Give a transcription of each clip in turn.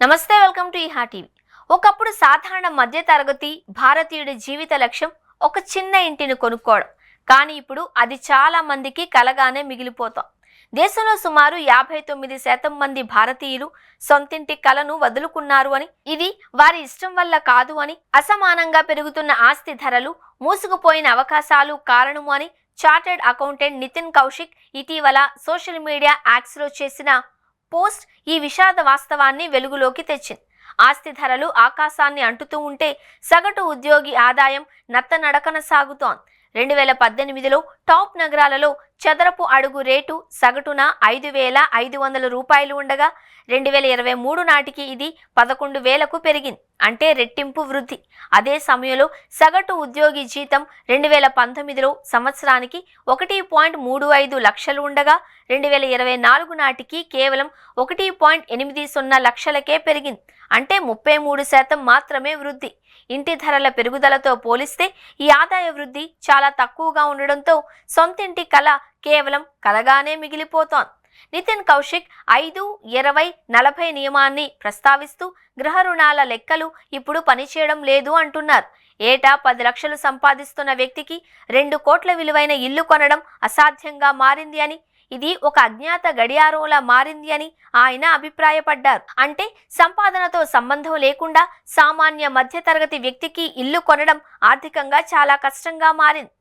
నమస్తే, welcome to ఈహా TV. ఒకప్పుడు సాధారణ మధ్య తరగతి భారతీయుడి జీవిత లక్ష్యం ఒక చిన్న ఇంటిని కొనుక్కోవడం. కానీ ఇప్పుడు అది చాలా మందికి కలగానే మిగిలిపోతాం. దేశంలో సుమారు 59% మంది భారతీయులు సొంతింటి కలను వదులుకున్నారు అని, ఇది వారి ఇష్టం వల్ల కాదు అని, అసమానంగా పెరుగుతున్న ఆస్తి ధరలు, మూసుకుపోయిన అవకాశాలు కారణము అని చార్టెడ్ అకౌంటెంట్ నితిన్ కౌశిక్ ఇటీవల సోషల్ మీడియా యాక్స్లో చేసిన పోస్ట్ ఈ విషాద వాస్తవాన్ని వెలుగులోకి తెచ్చింది. ఆస్తి ధరలు ఆకాశాన్ని అంటుతూ ఉంటే సగటు ఉద్యోగి ఆదాయం నత్తనడకన సాగుతోంది. 2018లో టాప్ నగరాలలో చదరపు అడుగు రేటు సగటున 5,500 రూపాయలు ఉండగా 2023 నాటికి ఇది 11,000కు పెరిగింది. అంటే రెట్టింపు వృద్ధి. అదే సమయంలో సగటు ఉద్యోగి జీతం 2019లో సంవత్సరానికి 1.35 లక్షలు ఉండగా 2024 నాటికి కేవలం 1.80 లక్షలకే పెరిగింది. అంటే 33% మాత్రమే వృద్ధి. ఇంటి ధరల పెరుగుదలతో పోలిస్తే ఈ ఆదాయ వృద్ధి చాలా తక్కువగా ఉండడంతో సొంతింటి కల కేవలం కలగానే మిగిలిపోతోంది. నితిన్ కౌశిక్ 5-20-40 నియమాన్ని ప్రస్తావిస్తూ గృహ రుణాల లెక్కలు ఇప్పుడు పనిచేయడం లేదు అంటున్నారు. ఏటా 10 లక్షలు సంపాదిస్తున్న వ్యక్తికి 2 కోట్ల విలువైన ఇల్లు కొనడం అసాధ్యంగా మారింది అని, ఇది ఒక అజ్ఞాత గడియారంలా మారింది అని ఆయన అభిప్రాయపడ్డారు. అంటే సంపాదనతో సంబంధం లేకుండా సామాన్య మధ్యతరగతి వ్యక్తికి ఇల్లు కొనడం ఆర్థికంగా చాలా కష్టంగా మారింది.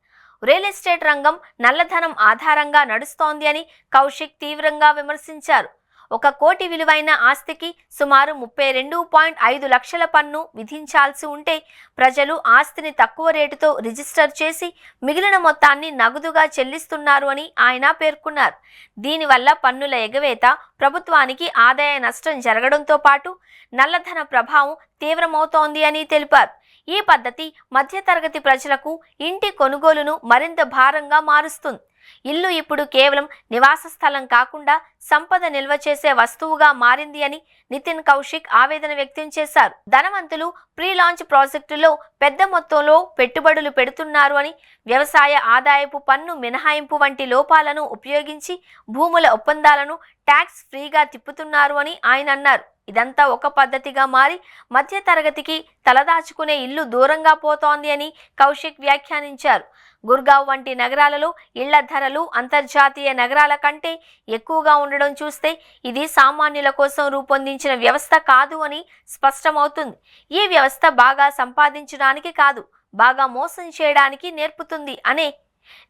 రియల్ ఎస్టేట్ రంగం నల్లధనం ఆధారంగా నడుస్తోంది అని కౌశిక్ తీవ్రంగా విమర్శించారు. 1 కోటి విలువైన ఆస్తికి సుమారు 32.5 లక్షల పన్ను విధించాల్సి ఉంటే ప్రజలు ఆస్తిని తక్కువ రేటుతో రిజిస్టర్ చేసి మిగిలిన మొత్తాన్ని నగదుగా చెల్లిస్తున్నారు అని ఆయన పేర్కొన్నారు. దీనివల్ల పన్నుల ఎగవేత, ప్రభుత్వానికి ఆదాయ నష్టం జరగడంతో పాటు నల్లధన ప్రభావం తీవ్రమవుతోంది అని తెలిపారు. ఈ పద్ధతి మధ్యతరగతి ప్రజలకు ఇంటి కొనుగోలును మరింత భారంగా మారుస్తుంది. ఇల్లు ఇప్పుడు కేవలం నివాస స్థలం కాకుండా సంపద నిల్వ చేసే వస్తువుగా మారింది అని నితిన్ కౌశిక్ ఆవేదన వ్యక్తం చేశారు. ధనవంతులు ప్రీ లాంచ్ ప్రాజెక్టులో పెద్ద మొత్తంలో పెట్టుబడులు పెడుతున్నారు అని, వ్యవసాయ ఆదాయపు పన్ను మినహాయింపు వంటి లోపాలను ఉపయోగించి భూముల ఒప్పందాలను ట్యాక్స్ ఫ్రీగా తిప్పుతున్నారు అని ఆయన అన్నారు. ఇదంతా ఒక పద్ధతిగా మారి మధ్య తరగతికి తలదాచుకునే ఇల్లు దూరంగా పోతోంది అని కౌశిక్ వ్యాఖ్యానించారు. గుర్గావ్ వంటి నగరాలలో ఇళ్ల ధరలు అంతర్జాతీయ నగరాల కంటే ఎక్కువగా ఉండడం చూస్తే ఇది సామాన్యుల కోసం రూపొందించిన వ్యవస్థ కాదు అని స్పష్టమవుతుంది. ఈ వ్యవస్థ బాగా సంపాదించడానికి కాదు, బాగా మోసం చేయడానికి నేర్పుతుంది అనే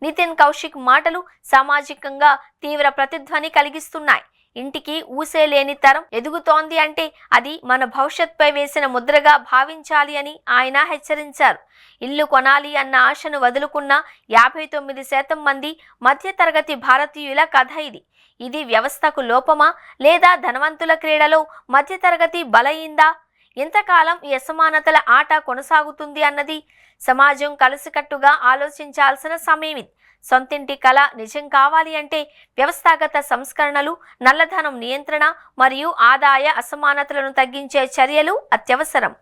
నితిన్ కౌశిక్ మాటలు సామాజికంగా తీవ్ర ప్రతిధ్వని కలిగిస్తున్నాయి. ఇంటికి ఊసే లేని తరం ఎదుగుతోంది అంటే అది మన భవిష్యత్పై వేసిన ముద్రగా భావించాలి అని ఆయన హెచ్చరించారు. ఇల్లు కొనాలి అన్న ఆశను వదులుకున్న 59% మంది మధ్యతరగతి భారతీయుల కథ ఇది. ఇది వ్యవస్థకు లోపమా లేదా ధనవంతుల క్రీడలో మధ్యతరగతి బలయిందా? ఎంతకాలం ఈ అసమానతల ఆట కొనసాగుతుంది అన్నది సమాజం కలిసికట్టుగా ఆలోచించాల్సిన సమయం ఇది. సొంతింటి కల నిజం కావాలి అంటే వ్యవస్థాగత సంస్కరణలు, నల్లధనం నియంత్రణ మరియు ఆదాయ అసమానతలను తగ్గించే చర్యలు అత్యవసరం.